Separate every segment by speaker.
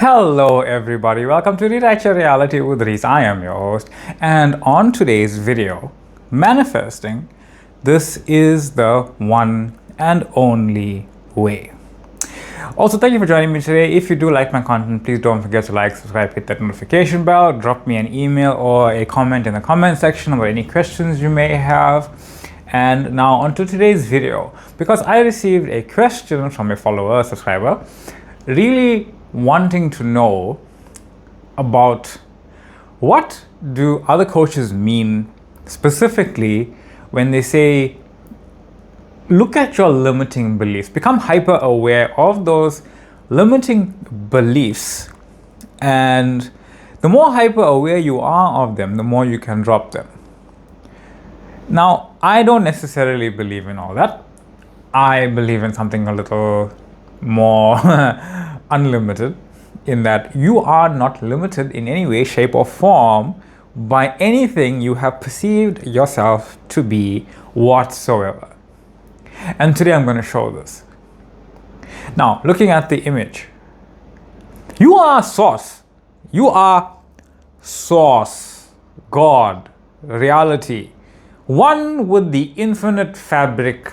Speaker 1: Hello everybody, welcome to Rewrite Your Reality with Reese. I am your host, and on today's video, manifesting, this is the one and only way. Also, thank you for joining me today. If you do like my content, please don't forget to like, subscribe, hit that notification bell, drop me an email or a comment in the comment section about any questions you may have. And now onto today's video, because I received a question from a follower, a subscriber, really wanting to know about what do other coaches mean specifically when they say look at your limiting beliefs, become hyper aware of those limiting beliefs, and the more hyper aware you are of them, the more you can drop them. Now, I don't necessarily believe in all that. I believe in something a little more unlimited, in that you are not limited in any way, shape or form by anything you have perceived yourself to be whatsoever. And today I'm going to show this. Now, looking at the image, you are source. You are source, God, reality, one with the infinite fabric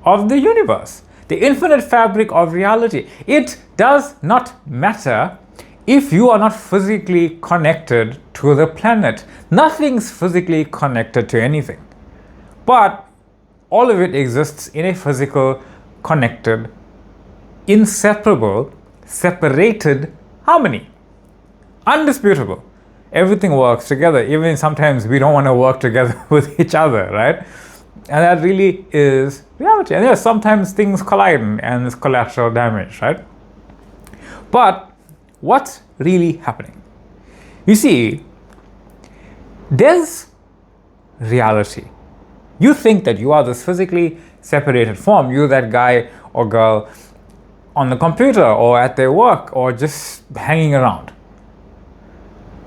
Speaker 1: of the universe. The infinite fabric of reality. It does not matter if you are not physically connected to the planet. Nothing's physically connected to anything. But all of it exists in a physical, connected, inseparable, separated harmony. Undisputable. Everything works together. Even sometimes we don't want to work together with each other, right? And that really is reality. And yes, sometimes things collide and it's collateral damage, right? But what's really happening? You see, there's reality. You think that you are this physically separated form. You're that guy or girl on the computer or at their work or just hanging around.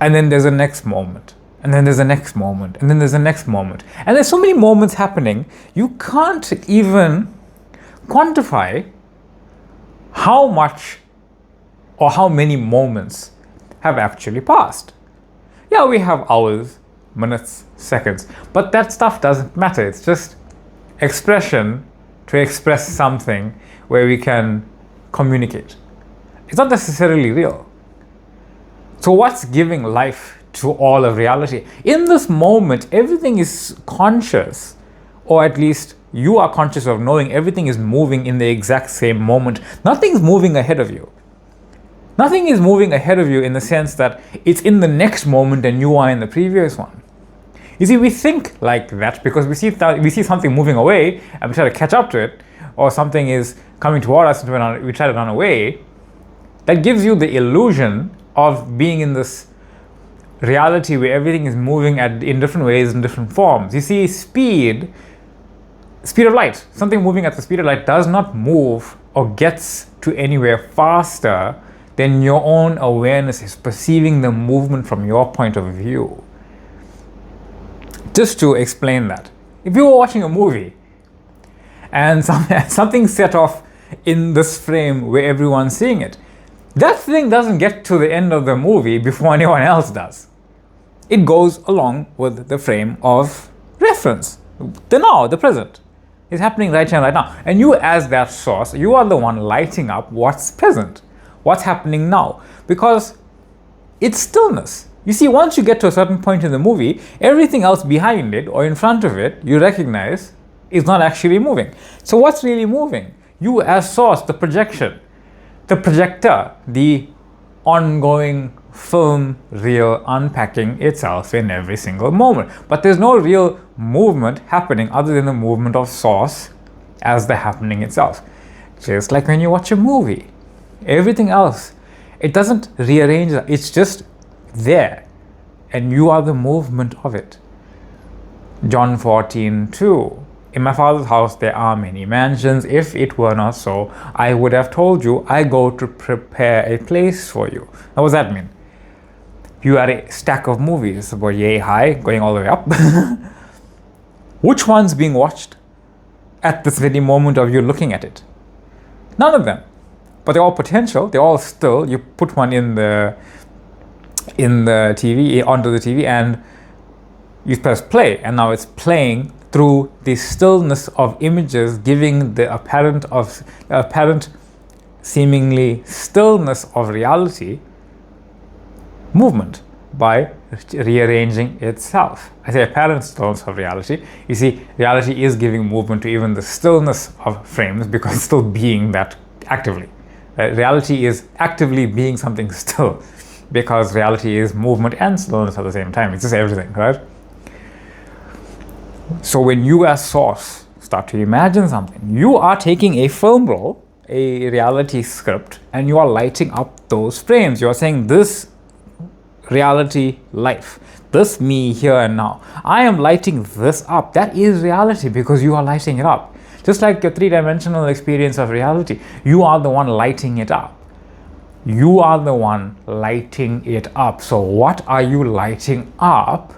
Speaker 1: And then there's a next moment. And then there's a next moment, and then there's a next moment. And there's so many moments happening, you can't even quantify how much or how many moments have actually passed. Yeah, we have hours, minutes, seconds, but that stuff doesn't matter. It's just expression to express something where we can communicate. It's not necessarily real. So what's giving life to all of reality? In this moment, everything is conscious, or at least you are conscious of knowing everything is moving in the exact same moment. Nothing's moving ahead of you. Nothing is moving ahead of you in the sense that it's in the next moment and you are in the previous one. You see, we think like that because we see something moving away and we try to catch up to it, or something is coming toward us and we try to run away. That gives you the illusion of being in this reality where everything is moving in different ways, in different forms. You see, speed of light, something moving at the speed of light does not move or gets to anywhere faster than your own awareness is perceiving the movement from your point of view. Just to explain that, if you were watching a movie and something set off in this frame where everyone's seeing it, that thing doesn't get to the end of the movie before anyone else does. It goes along with the frame of reference. The now, the present. It's happening right here and right now. And you as that source, you are the one lighting up what's present. What's happening now. Because it's stillness. You see, once you get to a certain point in the movie, everything else behind it or in front of it, you recognize is not actually moving. So what's really moving? You as source, the projection, the projector, the ongoing film reel unpacking itself in every single moment. But there's no real movement happening other than the movement of source as the happening itself. Just like when you watch a movie. Everything else, it doesn't rearrange, it's just there. And you are the movement of it. John 14:2. In my Father's house there are many mansions. If it were not so, I would have told you, I go to prepare a place for you. Now, what does that mean? You are a stack of movies about yay high, going all the way up. Which one's being watched at this very moment of you looking at it? None of them. but they're all potential. They're all still. You put one in the TV, onto the TV, and you press play, and now it's playing through the stillness of images, giving the apparent seemingly stillness of reality movement by rearranging itself. I say apparent stillness of reality. You see, reality is giving movement to even the stillness of frames because it's still being that actively. Reality is actively being something still because reality is movement and stillness at the same time. It's just everything, right? So when you as source start to imagine something, you are taking a film roll, a reality script, and you are lighting up those frames. You are saying, this reality life, this me here and now, I am lighting this up. That is reality because you are lighting it up. Just like your three-dimensional experience of reality, you are the one lighting it up. You are the one lighting it up. So what are you lighting up?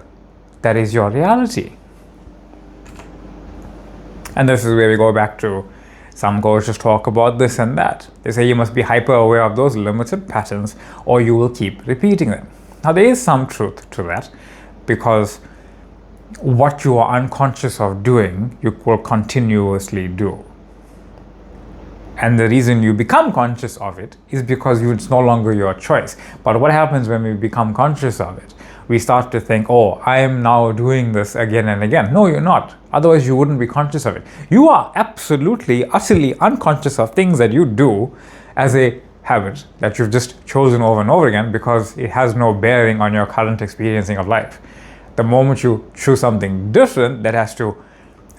Speaker 1: That is your reality. And this is where we go back to some coaches talk about this and that. They say you must be hyper aware of those limited patterns or you will keep repeating them. Now there is some truth to that because what you are unconscious of doing, you will continuously do. And the reason you become conscious of it is because it's no longer your choice. But what happens when we become conscious of it? We start to think, oh, I am now doing this again and again. No, you're not. Otherwise, you wouldn't be conscious of it. You are absolutely, utterly unconscious of things that you do as a habit that you've just chosen over and over again because it has no bearing on your current experiencing of life. The moment you choose something different that has to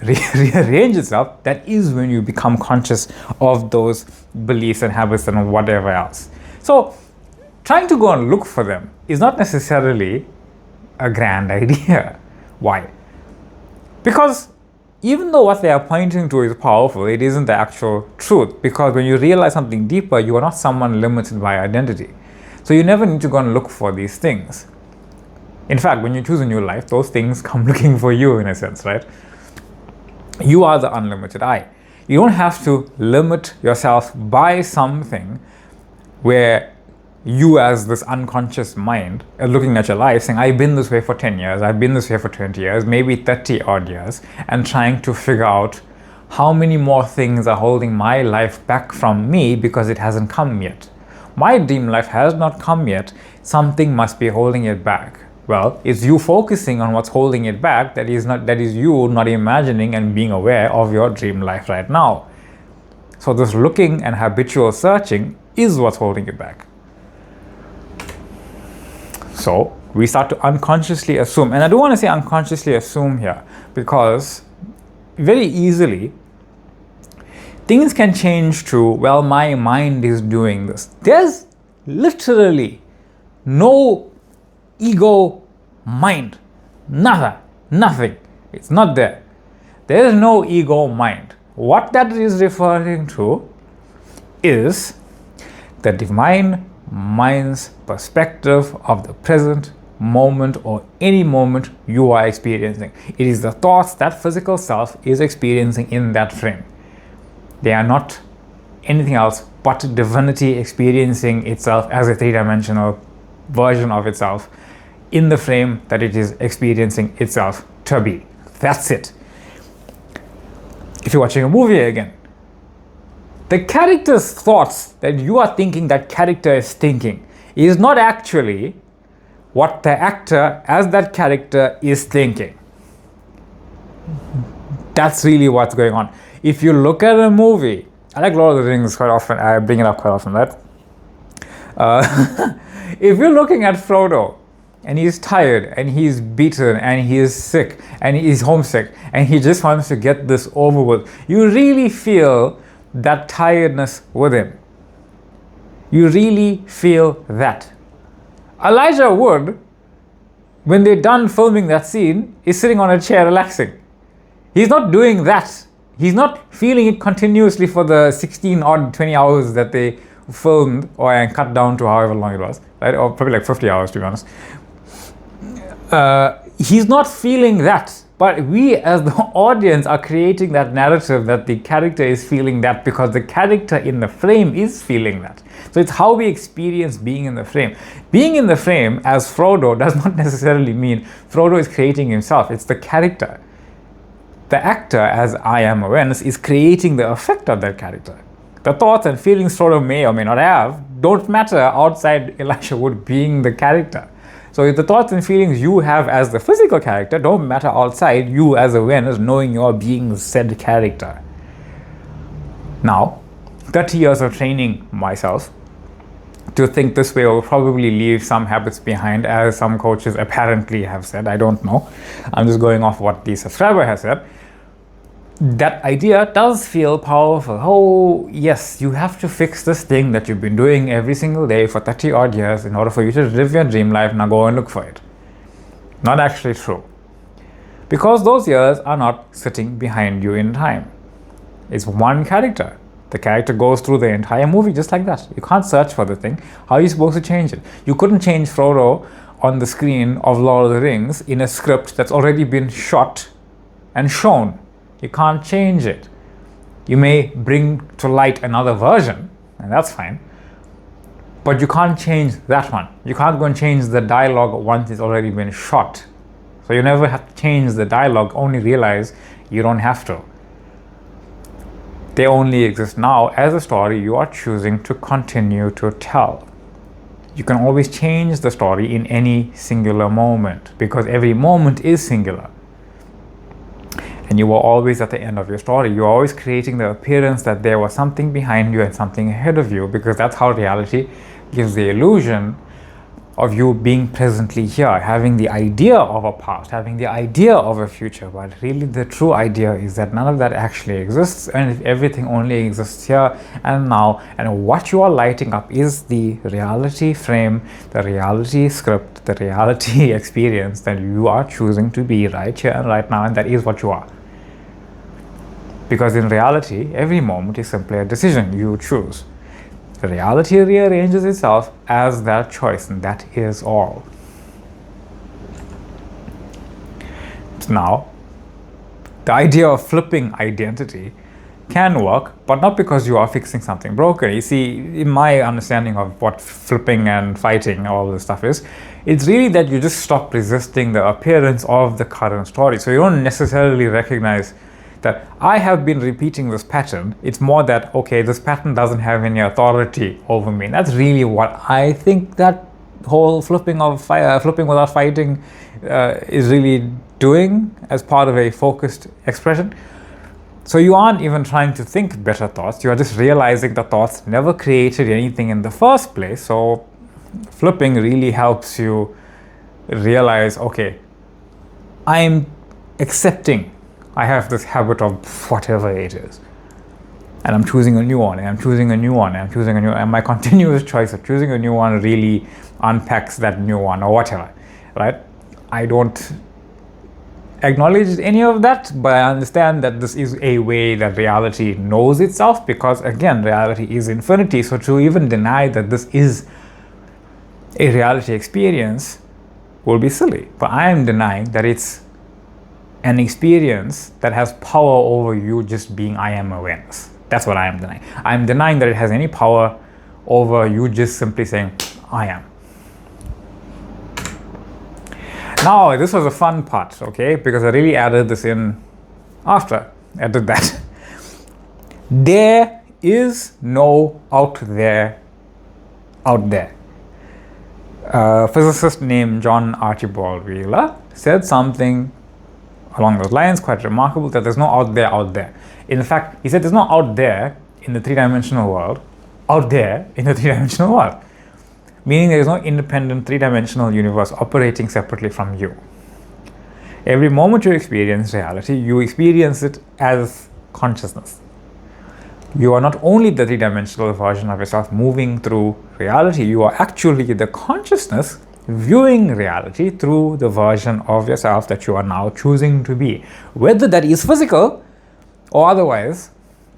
Speaker 1: rearrange itself, that is when you become conscious of those beliefs and habits and whatever else. So trying to go and look for them is not necessarily a grand idea. Why? Because even though what they are pointing to is powerful, it isn't the actual truth. Because when you realize something deeper, you are not someone limited by identity. So you never need to go and look for these things. In fact, when you choose a new life, those things come looking for you in a sense, right? You are the unlimited I. You don't have to limit yourself by something where you as this unconscious mind are looking at your life saying, I've been this way for 10 years, I've been this way for 20 years, maybe 30 odd years, and trying to figure out how many more things are holding my life back from me because it hasn't come yet. My dream life has not come yet. Something must be holding it back. Well, it's you focusing on what's holding it back that is you not imagining and being aware of your dream life right now. So this looking and habitual searching is what's holding it back. So we start to unconsciously assume, and I don't want to say unconsciously assume here because very easily things can change to, well, my mind is doing this. There's literally no ego mind. Nothing. It's not there. There is no ego mind. What that is referring to is the divine mind's perspective of the present moment or any moment you are experiencing. It is the thoughts that physical self is experiencing in that frame. They are not anything else but divinity experiencing itself as a three-dimensional version of itself in the frame that it is experiencing itself to be. That's it. If you're watching a movie again, the character's thoughts that you are thinking that character is thinking is not actually what the actor as that character is thinking. That's really what's going on. If you look at a movie, I like Lord of the Rings quite often, I bring it up quite often, right? If you're looking at Frodo and he's tired and he's beaten and he is sick and he's homesick and he just wants to get this over with, you really feel that tiredness with him. You really feel that. Elijah Wood, when they're done filming that scene, is sitting on a chair relaxing. He's not doing that. He's not feeling it continuously for the 16 odd 20 hours that they filmed or cut down to however long it was, right? Or probably like 50 hours to be honest. He's not feeling that. But we as the audience are creating that narrative that the character is feeling that because the character in the frame is feeling that. So it's how we experience being in the frame. Being in the frame as Frodo does not necessarily mean Frodo is creating himself. It's the character. The actor, as I am awareness, is creating the effect of that character. The thoughts and feelings Frodo may or may not have don't matter outside Elisha Wood being the character. So the thoughts and feelings you have as the physical character don't matter outside you as awareness knowing you're being said character. Now, 30 years of training myself to think this way will probably leave some habits behind, as some coaches apparently have said. I don't know. I'm just going off what the subscriber has said. That idea does feel powerful. Oh, yes, you have to fix this thing that you've been doing every single day for 30 odd years in order for you to live your dream life. Now go and look for it. Not actually true. Because those years are not sitting behind you in time. It's one character. The character goes through the entire movie just like that. You can't search for the thing. How are you supposed to change it? You couldn't change Frodo on the screen of Lord of the Rings in a script that's already been shot and shown. You can't change it. You may bring to light another version, and that's fine, but you can't change that one. You can't go and change the dialogue once it's already been shot. So you never have to change the dialogue, only realize you don't have to. They only exist now as a story you are choosing to continue to tell. You can always change the story in any singular moment, because every moment is singular. And you were always at the end of your story. You're always creating the appearance that there was something behind you and something ahead of you, because that's how reality gives the illusion of you being presently here, having the idea of a past, having the idea of a future. But really the true idea is that none of that actually exists, and everything only exists here and now. And what you are lighting up is the reality frame, the reality script, the reality experience that you are choosing to be right here and right now, and that is what you are. Because in reality, every moment is simply a decision you choose. The reality rearranges itself as that choice, and that is all. Now, the idea of flipping identity can work, but not because you are fixing something broken. You see, in my understanding of what flipping and fighting, all this stuff is, it's really that you just stop resisting the appearance of the current story. So you don't necessarily recognize that I have been repeating this pattern. It's more that, okay, this pattern doesn't have any authority over me. And that's really what I think that whole flipping without fighting is really doing as part of a focused expression. So you aren't even trying to think better thoughts. You are just realizing the thoughts never created anything in the first place. So flipping really helps you realize, okay, I'm accepting I have this habit of whatever it is, and I'm choosing a new one, and I'm choosing a new one, and I'm choosing a new one, and my continuous choice of choosing a new one really unpacks that new one or whatever, right? I don't acknowledge any of that, but I understand that this is a way that reality knows itself, because again, reality is infinity. So to even deny that this is a reality experience will be silly. But I am denying that it's an experience that has power over you just being I am awareness. That's what I am denying. I am denying that it has any power over you just simply saying I am. Now, this was a fun part, okay, because I really added this in after I did that. There is no out there. A physicist named John Archibald Wheeler said something along those lines, quite remarkable, that there's no out there. In fact, he said there's no out there in the three-dimensional world, out there in the three-dimensional world. Meaning there is no independent three-dimensional universe operating separately from you. Every moment you experience reality, you experience it as consciousness. You are not only the three-dimensional version of yourself moving through reality, you are actually the consciousness viewing reality through the version of yourself that you are now choosing to be. Whether that is physical or otherwise,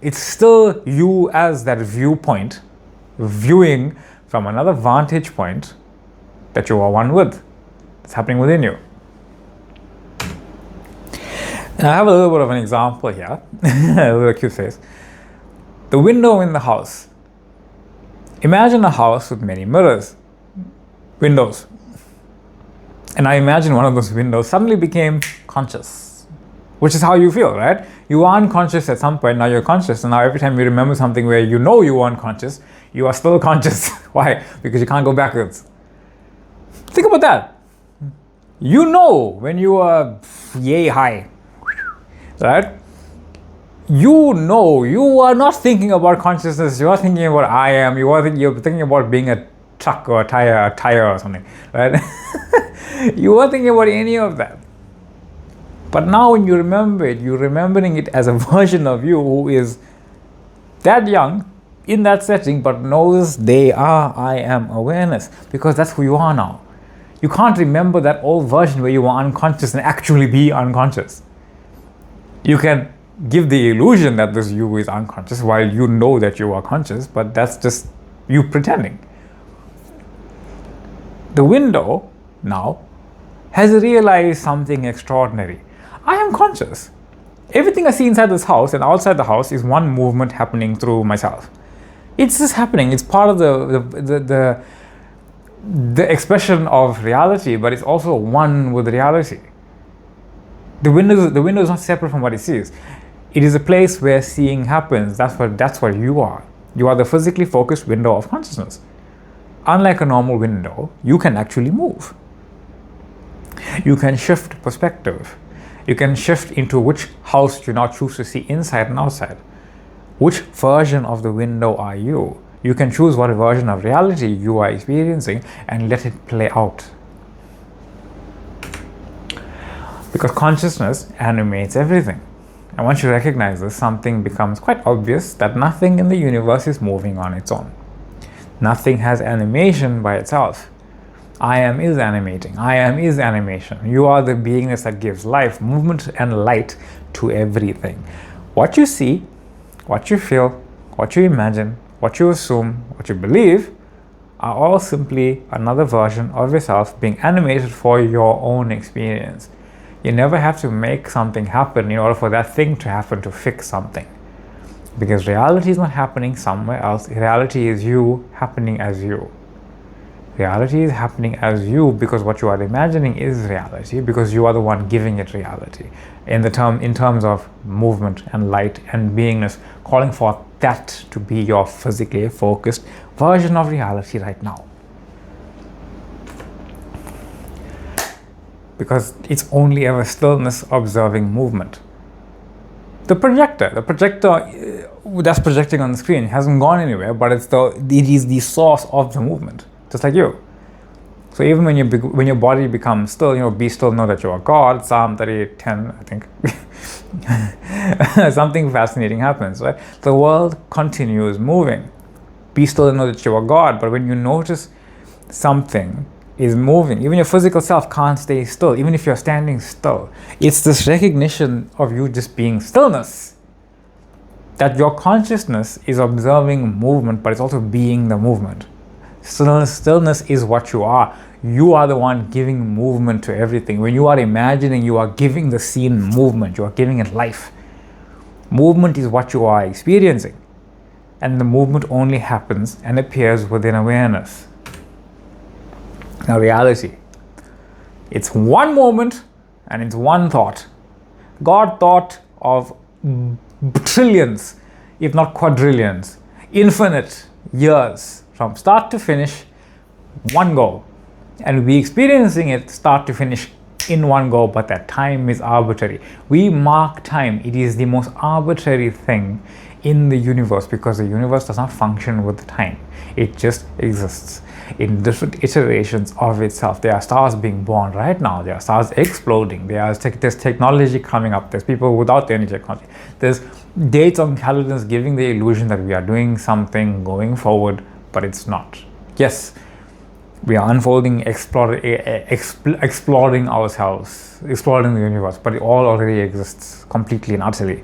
Speaker 1: it's still you as that viewpoint, viewing from another vantage point that you are one with. It's happening within you. And I have a little bit of an example here with a cute face. The window in the house. Imagine a house with many mirrors, windows. And I imagine one of those windows suddenly became conscious, which is how you feel, right? You are unconscious at some point, now you're conscious, and now every time you remember something where you know you were unconscious, you are still conscious. Why? Because you can't go backwards. Think about that. You know when you are yay high, right? You know you are not thinking about consciousness, you are thinking about I am, you're thinking about being a truck or a tire or something, right? You are thinking about any of that. But now when you remember it, you're remembering it as a version of you who is that young, in that setting, but knows they are I am awareness, because that's who you are now. You can't remember that old version where you were unconscious and actually be unconscious. You can give the illusion that this you is unconscious while you know that you are conscious, but that's just you pretending. The window now has realized something extraordinary. I am conscious. Everything I see inside this house and outside the house is one movement happening through myself. It's just happening. It's part of the expression of reality, but it's also one with reality. The window is not separate from what it sees. It is a place where seeing happens. That's what you are. You are the physically focused window of consciousness. Unlike a normal window, you can actually move. You can shift perspective. You can shift into which house you now choose to see inside and outside. Which version of the window are you? You can choose what version of reality you are experiencing and let it play out. Because consciousness animates everything. And once you recognize this, something becomes quite obvious that nothing in the universe is moving on its own. Nothing has animation by itself. I am is animating. I am is animation. You are the beingness that gives life, movement, and light to everything. What you see, what you feel, what you imagine, what you assume, what you believe, are all simply another version of yourself being animated for your own experience. You never have to make something happen in order for that thing to happen to fix something. Because reality is not happening somewhere else. Reality is you happening as you. Reality is happening as you because what you are imagining is reality, because you are the one giving it reality. In terms of movement and light and beingness, calling for that to be your physically focused version of reality right now. Because it's only ever stillness observing movement. The projector that's projecting on the screen hasn't gone anywhere, but it is the source of the movement, just like you. So even when your body becomes still, be still, know that you are God. Psalm 38:10, I think. Something fascinating happens, right? The world continues moving. Be still and know that you are God. But when you notice something is moving, even your physical self can't stay still, even if you're standing still. It's this recognition of you just being stillness. That your consciousness is observing movement, but it's also being the movement. Stillness is what you are. You are the one giving movement to everything. When you are imagining, you are giving the scene movement. You are giving it life. Movement is what you are experiencing. And the movement only happens and appears within awareness. Now, reality. It's one moment and it's one thought. God thought of trillions, if not quadrillions, infinite years from start to finish, one go. And we experiencing it start to finish in one go, but that time is arbitrary. We mark time. It is the most arbitrary thing in the universe because the universe does not function with time. It just exists in different iterations of itself. There are stars being born right now. There are stars exploding. There's technology coming up. There's people without any technology. There's dates on calendars giving the illusion that we are doing something going forward, but it's not. Yes, we are unfolding, exploring ourselves, exploring the universe, but it all already exists completely and utterly.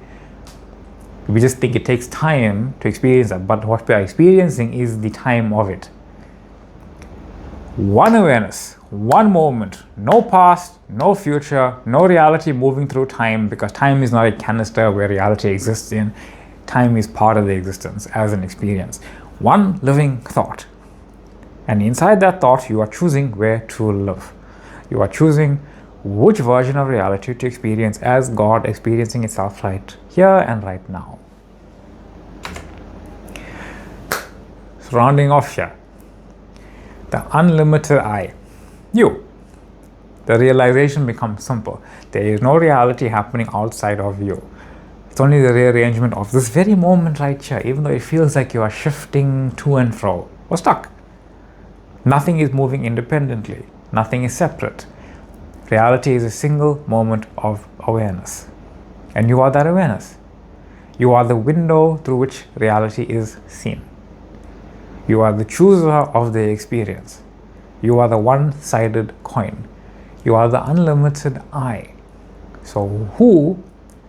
Speaker 1: We just think it takes time to experience that, but what we are experiencing is the time of it. One awareness, one moment, no past, no future, no reality moving through time, because time is not a canister where reality exists in. Time is part of the existence as an experience. One living thought. And inside that thought, you are choosing where to live. You are choosing which version of reality to experience as God experiencing itself right here and right now. So rounding off here, the unlimited I, you. The realization becomes simple. There is no reality happening outside of you. It's only the rearrangement of this very moment right here, even though it feels like you are shifting to and fro or stuck. Nothing is moving independently. Nothing is separate. Reality is a single moment of awareness. And you are that awareness. You are the window through which reality is seen. You are the chooser of the experience. You are the one-sided coin. You are the unlimited I. So who,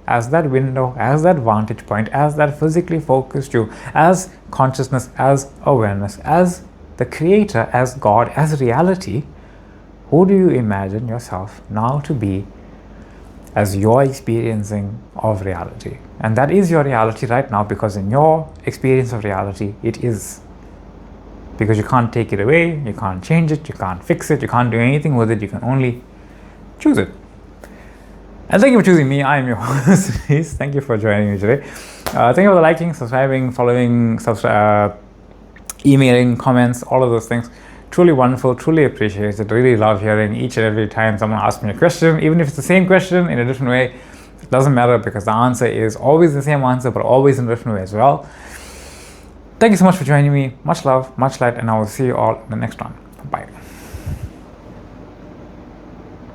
Speaker 1: as that window, as that vantage point, as that physically focused you, as consciousness, as awareness, as the creator, as God, as reality, who do you imagine yourself now to be as your experiencing of reality? And that is your reality right now, because in your experience of reality, it is. Because you can't take it away, you can't change it, you can't fix it, you can't do anything with it, you can only choose it. And thank you for choosing me. I am your host, Thank you for joining me today. Thank you for the liking, subscribing, following, emailing, comments, all of those things. Truly wonderful, truly appreciate it. Really love hearing each and every time someone asks me a question, even if it's the same question in a different way. It doesn't matter, because the answer is always the same answer, but always in a different way as well. Thank you so much for joining me. Much love, much light, and I will see you all in the next one. Bye.